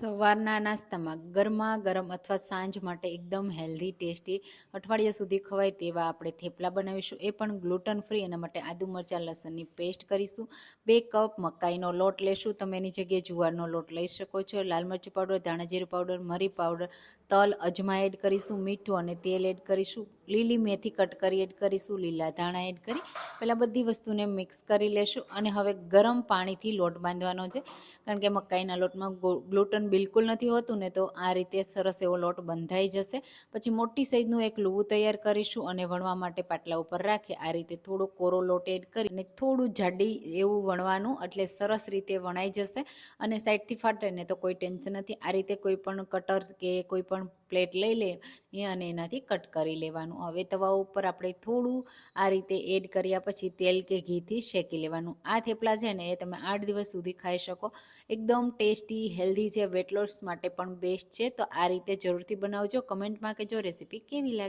સવારના નાસ્તામાં ગરમા ગરમ અથવા સાંજ માટે એકદમ હેલ્ધી ટેસ્ટી અઠવાડિયા સુધી ખવાય તેવા આપણે થેપલા બનાવીશું, એ પણ ગ્લુટન ફ્રી. એના માટે આદુ મરચાં લસણની પેસ્ટ કરીશું. 2 કપ મકાઈનો લોટ લેશું, તમે એની જગ્યાએ જુવારનો લોટ લઈ શકો છો. લાલ મરચું પાવડર, ધાણા જીરું પાવડર, મરી પાવડર, તલ, અજમા એડ કરીશું, મીઠું અને તેલ એડ કરીશું, લીલી મેથી કટ કરી એડ કરીશું, લીલા ધાણા એડ કરી પહેલાં બધી વસ્તુને મિક્સ કરી લેશું. અને હવે ગરમ પાણીથી લોટ બાંધવાનો છે, કારણ કે મકાઈના લોટમાં ગ્લુટન બિલકુલ નથી હોતું ને, તો આ રીતે સરસ એવો લોટ બંધાઈ જશે. પછી મોટી સાઈઝનું એક લુવું તૈયાર કરીશું અને વણવા માટે પાટલા ઉપર રાખી આ રીતે થોડો કોરો લોટ એડ કરીને થોડું જાડી એવું વણવાનું, એટલે સરસ રીતે વણાઈ જશે. અને સાઈડથી ફાટે ને તો કોઈ ટેન્શન નથી. આ રીતે કોઈ પણ કટર કે કોઈ પણ પ્લેટ લઈ લે અને એનાથી કટ કરી લેવાનું. હવે તવા ઉપર આપણે થોડું આ રીતે એડ કર્યા પછી તેલ કે ઘીથી શેકી લેવાનું. આ થેપલા છે ને એ તમે 8 દિવસ સુધી ખાઈ શકો. એકદમ ટેસ્ટી હેલ્ધી છે, વેટ લોસ માટે પણ બેસ્ટ છે. તો આ રીતે જરૂરથી બનાવજો. કમેન્ટમાં કહેજો રેસીપી કેવી લાગી.